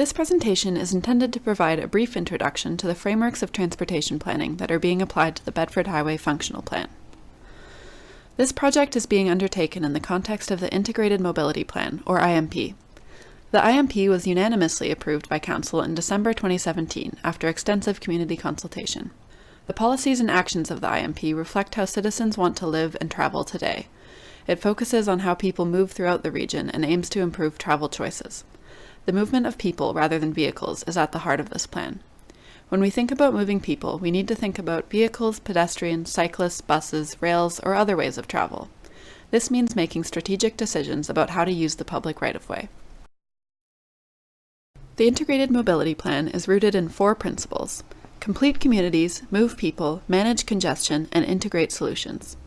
This presentation is intended to provide a brief introduction to the frameworks of transportation planning that are being applied to the Bedford Highway Functional Plan. This project is being undertaken in the context of the Integrated Mobility Plan, or IMP. The IMP was unanimously approved by Council in December 2017 after extensive community consultation. The policies and actions of the IMP reflect how citizens want to live and travel today. It focuses on how people move throughout the region and aims to improve travel choices. The movement of people rather than vehicles is at the heart of this plan. When we think about moving people, we need to think about vehicles, pedestrians, cyclists, buses, rails, or other ways of travel. This means making strategic decisions about how to use the public right-of-way. The Integrated Mobility Plan is rooted in 4 principles: complete communities, move people, manage congestion, and integrate solutions.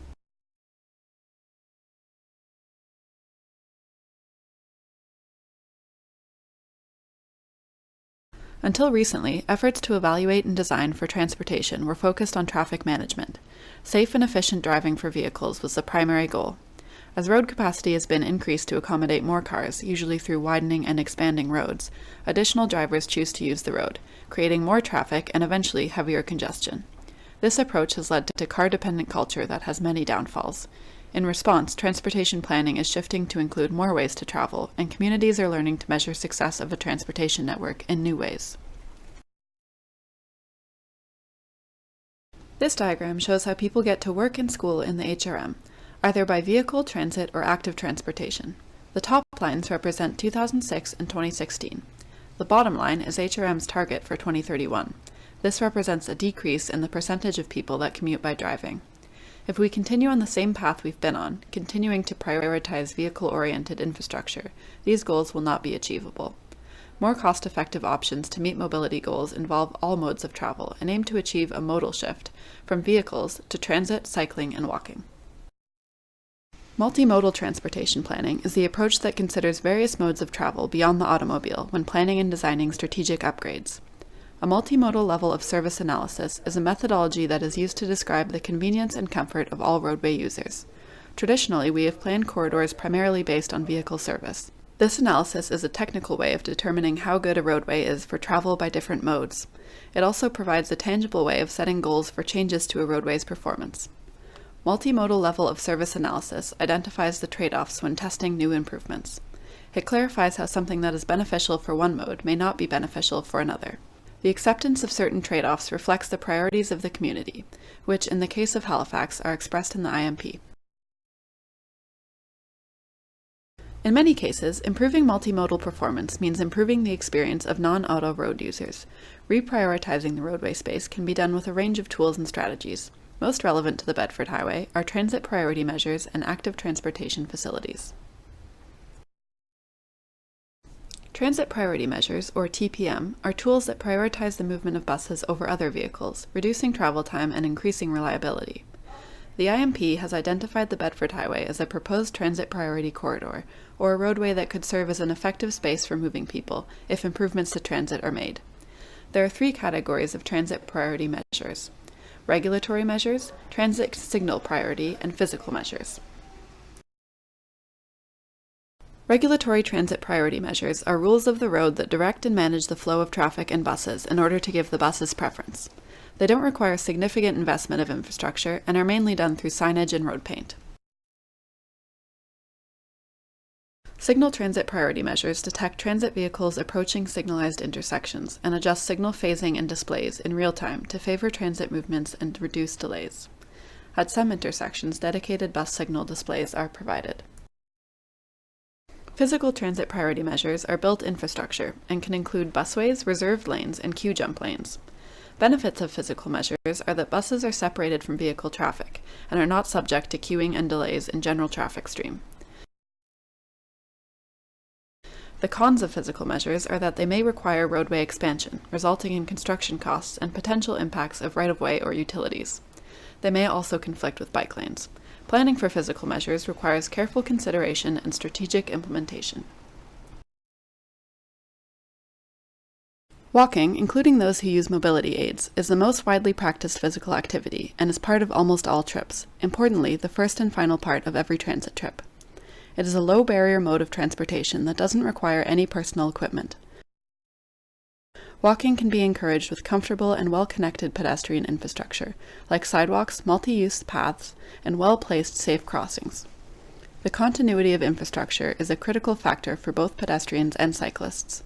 Until recently, efforts to evaluate and design for transportation were focused on traffic management. Safe and efficient driving for vehicles was the primary goal. As road capacity has been increased to accommodate more cars, usually through widening and expanding roads, additional drivers choose to use the road, creating more traffic and eventually heavier congestion. This approach has led to a car-dependent culture that has many downfalls. In response, transportation planning is shifting to include more ways to travel, and communities are learning to measure success of a transportation network in new ways. This diagram shows how people get to work and school in the HRM, either by vehicle, transit, or active transportation. The top lines represent 2006 and 2016. The bottom line is HRM's target for 2031. This represents a decrease in the percentage of people that commute by driving. If we continue on the same path we've been on, continuing to prioritize vehicle-oriented infrastructure, these goals will not be achievable. More cost-effective options to meet mobility goals involve all modes of travel and aim to achieve a modal shift from vehicles to transit, cycling, and walking. Multi-modal transportation planning is the approach that considers various modes of travel beyond the automobile when planning and designing strategic upgrades. A multimodal level of service analysis is a methodology that is used to describe the convenience and comfort of all roadway users. Traditionally, we have planned corridors primarily based on vehicle service. This analysis is a technical way of determining how good a roadway is for travel by different modes. It also provides a tangible way of setting goals for changes to a roadway's performance. Multimodal level of service analysis identifies the trade-offs when testing new improvements. It clarifies how something that is beneficial for one mode may not be beneficial for another. The acceptance of certain trade-offs reflects the priorities of the community, which, in the case of Halifax, are expressed in the IMP. In many cases, improving multimodal performance means improving the experience of non-auto road users. Reprioritizing the roadway space can be done with a range of tools and strategies. Most relevant to the Bedford Highway are transit priority measures and active transportation facilities. Transit priority measures, or TPM, are tools that prioritize the movement of buses over other vehicles, reducing travel time and increasing reliability. The IMP has identified the Bedford Highway as a proposed transit priority corridor, or a roadway that could serve as an effective space for moving people if improvements to transit are made. There are 3 categories of transit priority measures: regulatory measures, transit signal priority, and physical measures. Regulatory transit priority measures are rules of the road that direct and manage the flow of traffic and buses in order to give the buses preference. They don't require significant investment of infrastructure and are mainly done through signage and road paint. Signal transit priority measures detect transit vehicles approaching signalized intersections and adjust signal phasing and displays in real time to favor transit movements and reduce delays. At some intersections, dedicated bus signal displays are provided. Physical transit priority measures are built infrastructure and can include busways, reserved lanes, and queue jump lanes. Benefits of physical measures are that buses are separated from vehicle traffic and are not subject to queuing and delays in general traffic stream. The cons of physical measures are that they may require roadway expansion, resulting in construction costs and potential impacts of right-of-way or utilities. They may also conflict with bike lanes. Planning for physical measures requires careful consideration and strategic implementation. Walking, including those who use mobility aids, is the most widely practiced physical activity and is part of almost all trips, importantly, the first and final part of every transit trip. It is a low-barrier mode of transportation that doesn't require any personal equipment. Walking can be encouraged with comfortable and well-connected pedestrian infrastructure, like sidewalks, multi-use paths, and well-placed safe crossings. The continuity of infrastructure is a critical factor for both pedestrians and cyclists.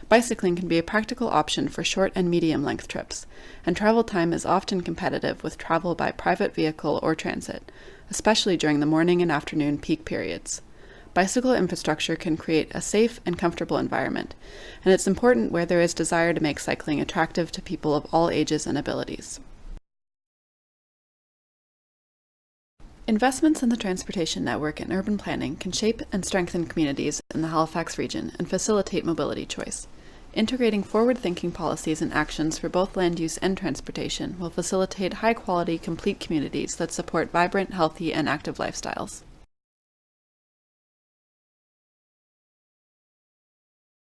Bicycling can be a practical option for short and medium-length trips, and travel time is often competitive with travel by private vehicle or transit, especially during the morning and afternoon peak periods. Bicycle infrastructure can create a safe and comfortable environment, and it's important where there is desire to make cycling attractive to people of all ages and abilities. Investments in the transportation network and urban planning can shape and strengthen communities in the Halifax region and facilitate mobility choice. Integrating forward-thinking policies and actions for both land use and transportation will facilitate high-quality, complete communities that support vibrant, healthy, and active lifestyles.